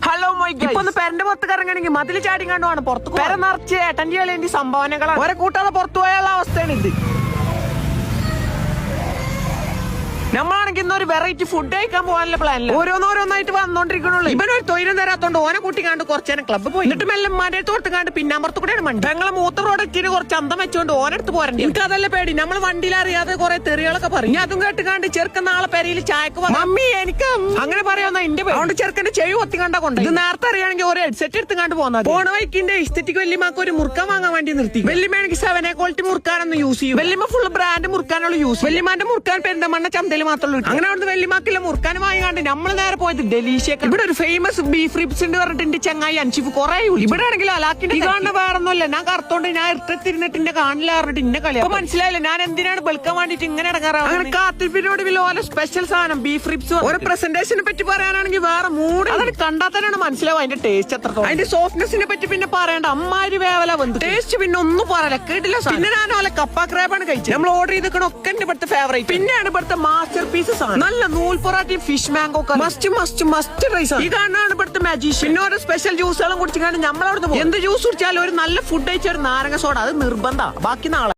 Hello my guys, ഇപ്പൊ പെരന്റെ പുറത്ത് ഇറങ്ങണമെങ്കിൽ മതിൽ ചാടിങ്ങാണ്ടുമാണ് പുറത്ത് പെര നിറച്ച് ഏട്ടൻ്റെ കളി സംഭാവനകളാണ്. ഓരോ കൂട്ടാതെ പുറത്തു പോയുള്ള അവസ്ഥയാണ് ഇത്. നമ്മളാണെങ്കിൽ ഇന്നൊരു വെറൈറ്റി ഫുഡ് കഴിക്കാൻ പോകാനുള്ള പ്ലാനില്ല. ഓരോന്നോരോന്നായിട്ട് വന്നോണ്ടിരിക്കണുള്ളൂ. ഇവനൊരു തൊഴിലും തരാത്തോണ്ട് ഓനെ കൂട്ടിക്കാണ്ട് കുറച്ചേരം ക്ലബ്ബ് പോയി. എന്നിട്ട് മെല്ലെ മരയെ തോർത്തുകാണ്ട് പിന്നാമ്പുറത്ത് കൂടെയാണ് മണ്ടി. ഞങ്ങളെ മൂത്ത റോഡെത്തിന് കുറച്ച് അന്തം വെച്ചോണ്ട് ഓനെടുത്ത് പോരണ്ട. എനിക്ക് അതല്ല പേടി. നമ്മൾ വണ്ടിയിൽ അറിയാതെ കുറെ തെറികളൊക്കെ പറയും. ഞാൻ അതും കേട്ടുകാണ്ട് ചെറുക്കൻ നാളെ പെരയിൽ ചായക്ക് മമ്മി എനിക്ക് അങ്ങനെ പറയാവുന്ന എന്റെ അതുകൊണ്ട് ചെറുക്കന്റെ ചെവി ഒത്തിക്കണ്ട കൊണ്ട് ഇത് നേരത്തെ അറിയാണെങ്കിൽ ഒരു ഹെഡ്സെറ്റ് എടുത്തുകാണ്ട് പോകുന്നത്. പോണ വൈക്കിന്റെ ഇസ്തറ്റിക്ക് വെല്ലിമാക്ക് ഒരു മുറുക്കാൻ വാങ്ങാൻ വേണ്ടി നിർത്തി. വെല്ലിമാണെങ്കിൽ 7A ക്വാളിറ്റി മുറുക്കാനൊന്നും യൂസ് ചെയ്യും. വെല്ലിമ ഫുൾ ബ്രാൻഡ് മുറുക്കാനുള്ള യൂസ്. വെല്ലിമാന്റെ മുറുക്കാൻ പെരുന്തമണ്ണ ചന്തയിൽ മാത്രമേ. അങ്ങനെ അവിടുന്ന് വെല്ലിമാക്കില്ല മുറുക്കാൻ വാങ്ങിക്കാണ്ട് നമ്മൾ നേരെ പോയത് ഡെലീഷ്യക്ക്. ഇവിടെ ഒരു ഫേമസ് ബീഫ് റിബ്സ് ഉണ്ട് പറഞ്ഞിട്ട് ചങ്ങായി അൻഷിഫ് കുറെ ഇവിടെ ആണെങ്കിലും അലാക്കിന്റെ കാണുന്ന വേറൊന്നുമല്ല. ഞാൻ കറുത്തോണ്ട് ഞാൻ ഇട്ടിരുന്നിട്ട് എന്നെ കാണില്ല പറഞ്ഞിട്ട് ഇന്നെ കളി. അപ്പൊ മനസ്സിലായില്ല ഞാൻ എന്തിനാണ് വെളുക്കാൻ വേണ്ടിട്ട് ഇങ്ങനെ ഇടങ്ങാറാണ്. അങ്ങനെ കാത്തിരിപ്പിനോട് ഓരോ സ്പെഷ്യൽ സാധനം ബീഫ് റിബ്സ്. ഒരു പ്രസന്റേഷനെ പറ്റി പറയാനാണെങ്കിൽ വേറെ മൂഡ്. അതാണ് കണ്ടാൽ തന്നെയാണ് മനസ്സിലാവും അതിന്റെ ടേസ്റ്റ് എത്രത്തോളം. അതിന്റെ സോഫ്റ്റ്നെസിനെ പറ്റി പിന്നെ പറയണ്ട. അമ്മാരി വേവല വന്നു ടേസ്റ്റ് പിന്നെ ഒന്നും പറയല കേട്ടില്ല. പിന്നെ ഞാൻ ഓലെ കപ്പ ക്രാബാണ് കഴിച്ചത്. നമ്മൾ ഓർഡർ ചെയ്തിരിക്കണൊക്കെ എന്റെ ഇവിടുത്തെ ഫേവറേറ്റ്. പിന്നെയാണ് ഇവിടുത്തെ മാസ്റ്റർ പീസസ്. നല്ല നൂൽ പൊറാട്ടി ഫിഷ് മാംഗോ മസ്റ്റ് റൈസ്. ഈ കാണാണ് ഇവിടുത്തെ മാജിക്. പിന്നെ ഓരോ സ്പെഷ്യൽ ജ്യൂസുകളും കുടിച്ചാണ് നമ്മളവിടുന്ന് എന്ത് ജ്യൂസ് കുടിച്ചാലും ഒരു നല്ല ഫുഡ് കഴിച്ച ഒരു നാരങ്ങ സോഡ അത് നിർബന്ധ. ബാക്കി നാളെ